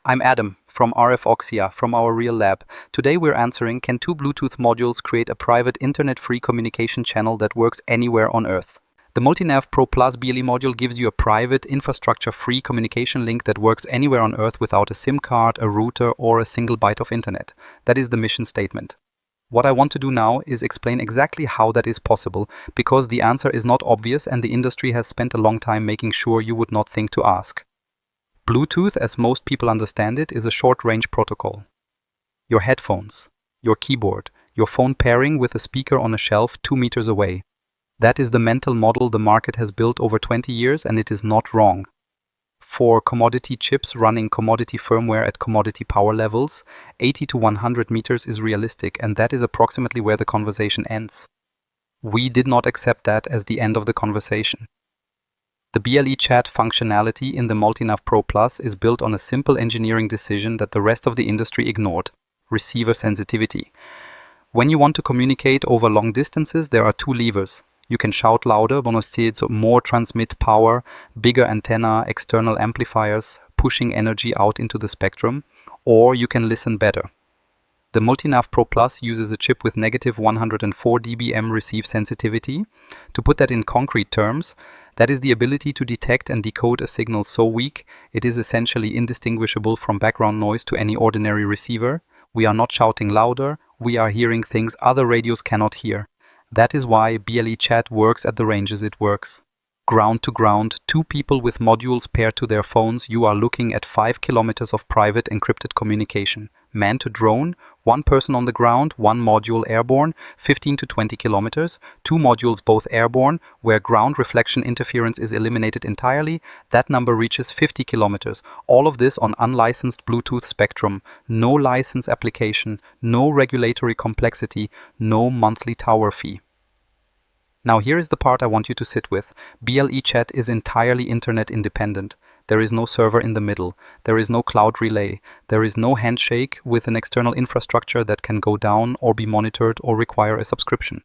I'm Adam from RFOXiA, from our real lab. Today we're answering, can two Bluetooth modules create a private internet-free communication channel that works anywhere on Earth? The MultiNav Pro Plus BLE module gives you a private, infrastructure-free communication link that works anywhere on Earth without a SIM card, a router, or a single byte of internet. That is the mission statement. What I want to do now is explain exactly how that is possible, because the answer is not obvious and the industry has spent a long time making sure you would not think to ask. Bluetooth, as most people understand it, is a short-range protocol. Your headphones, your keyboard, your phone pairing with a speaker on a shelf 2 meters away. That is the mental model the market has built over 20 years, and it is not wrong. For commodity chips running commodity firmware at commodity power levels, 80 to 100 meters is realistic, and that is approximately where the conversation ends. We did not accept that as the end of the conversation. The BLE chat functionality in the MultiNav Pro Plus is built on a simple engineering decision that the rest of the industry ignored: receiver sensitivity. When you want to communicate over long distances, there are two levers. You can shout louder, more transmit power, bigger antenna, external amplifiers, pushing energy out into the spectrum, or you can listen better. The MultiNav Pro Plus uses a chip with negative 104 dBm receive sensitivity. To put that in concrete terms, that is the ability to detect and decode a signal so weak it is essentially indistinguishable from background noise to any ordinary receiver. We are not shouting louder, we are hearing things other radios cannot hear. That is why BLE chat works at the ranges it works. Ground to ground, two people with modules paired to their phones, you are looking at 5 kilometers of private encrypted communication. Man to drone, one person on the ground, one module airborne, 15 to 20 kilometers, two modules both airborne, where ground reflection interference is eliminated entirely, that number reaches 50 kilometers. All of this on unlicensed Bluetooth spectrum, no license application, no regulatory complexity, no monthly tower fee. Now here is the part I want you to sit with. BLE chat is entirely internet independent. There is no server in the middle. There is no cloud relay. There is no handshake with an external infrastructure that can go down or be monitored or require a subscription.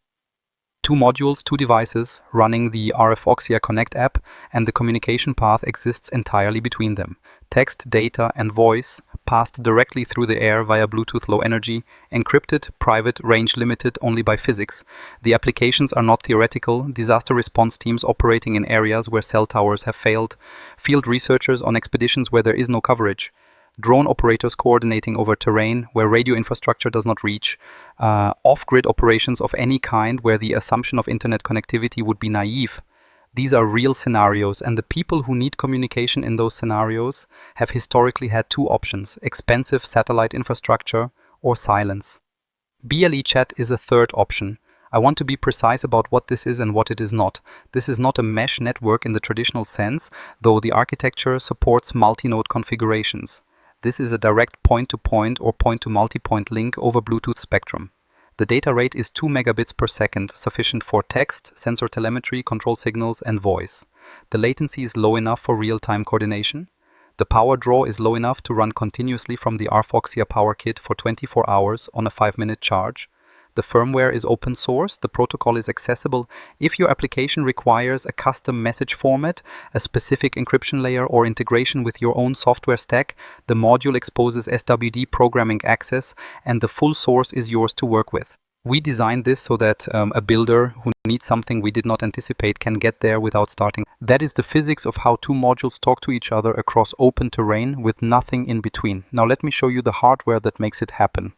Two modules, two devices, running the RFOXiA Connect app, and the communication path exists entirely between them. Text, data, and voice passed directly through the air via Bluetooth Low Energy, encrypted, private, range limited only by physics. The applications are not theoretical, disaster response teams operating in areas where cell towers have failed, field researchers on expeditions where there is no coverage, drone operators coordinating over terrain where radio infrastructure does not reach, off-grid operations of any kind where the assumption of internet connectivity would be naive. These are real scenarios, and the people who need communication in those scenarios have historically had two options: expensive satellite infrastructure or silence. BLE chat is a third option. I want to be precise about what this is and what it is not. This is not a mesh network in the traditional sense, though the architecture supports multi-node configurations. This is a direct point-to-point or point-to-multipoint link over Bluetooth spectrum. The data rate is 2 megabits per second, sufficient for text, sensor telemetry, control signals, and voice. The latency is low enough for real-time coordination. The power draw is low enough to run continuously from the RFOXiA Power Kit for 24 hours on a 5-minute charge. The firmware is open source. The protocol is accessible. If your application requires a custom message format, a specific encryption layer, or integration with your own software stack, the module exposes SWD programming access, and the full source is yours to work with. We designed this so that a builder who needs something we did not anticipate can get there without starting. That is the physics of how two modules talk to each other across open terrain with nothing in between. Now let me show you the hardware that makes it happen.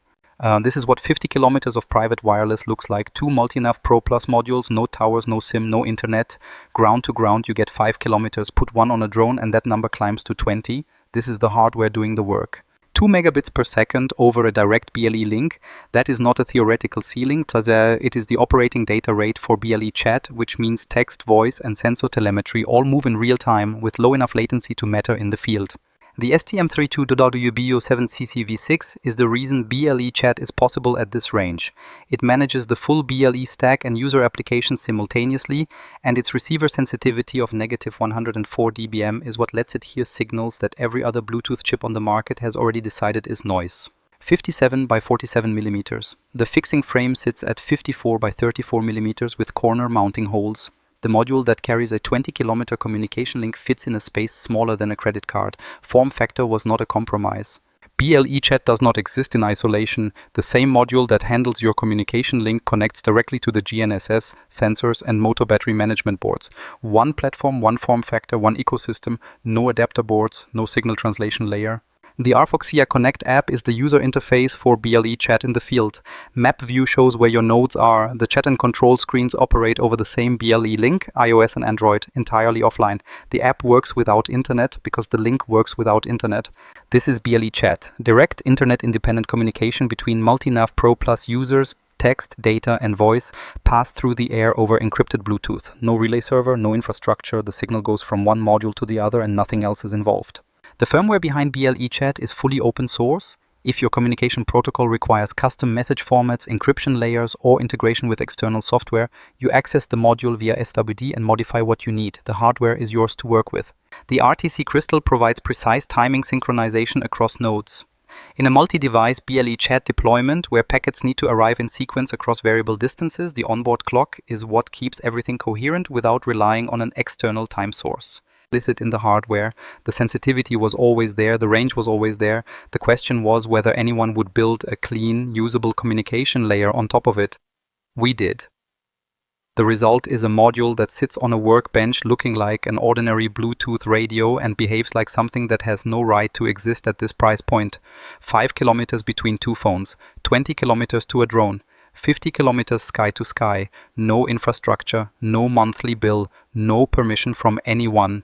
This is what 50 kilometers of private wireless looks like. Two MultiNav Pro Plus modules, no towers, no SIM, no internet. Ground to ground, you get 5 kilometers. Put one on a drone and that number climbs to 20. This is the hardware doing the work. 2 megabits per second over a direct BLE link. That is not a theoretical ceiling. It is the operating data rate for BLE chat, which means text, voice, and sensor telemetry all move in real time with low enough latency to matter in the field. The STM32.WBU7CCV6 is the reason BLE chat is possible at this range. It manages the full BLE stack and user applications simultaneously, and its receiver sensitivity of negative 104 dBm is what lets it hear signals that every other Bluetooth chip on the market has already decided is noise. 57 by 47 millimeters. The fixing frame sits at 54 by 34 millimeters with corner mounting holes. The module that carries a 20-kilometer communication link fits in a space smaller than a credit card. Form factor was not a compromise. BLE chat does not exist in isolation. The same module that handles your communication link connects directly to the GNSS, sensors, and motor battery management boards. One platform, one form factor, one ecosystem, no adapter boards, no signal translation layer. The RFOXiA Connect app is the user interface for BLE chat in the field. Map view shows where your nodes are. The chat and control screens operate over the same BLE link, iOS and Android, entirely offline. The app works without internet because the link works without internet. This is BLE chat, direct internet-independent communication between MultiNav Pro Plus users. Text, data, and voice pass through the air over encrypted Bluetooth. No relay server, no infrastructure. The signal goes from one module to the other and nothing else is involved. The firmware behind BLE chat is fully open source. If your communication protocol requires custom message formats, encryption layers, or integration with external software, you access the module via SWD and modify what you need. The hardware is yours to work with. The RTC Crystal provides precise timing synchronization across nodes. In a multi-device BLE chat deployment, where packets need to arrive in sequence across variable distances, the onboard clock is what keeps everything coherent without relying on an external time source. Implicit in the hardware, the sensitivity was always there, the range was always there. The question was whether anyone would build a clean, usable communication layer on top of it. We did. The result is a module that sits on a workbench looking like an ordinary Bluetooth radio and behaves like something that has no right to exist at this price point. 5 kilometers between two phones, 20 kilometers to a drone, 50 kilometers sky to sky, no infrastructure, no monthly bill, no permission from anyone.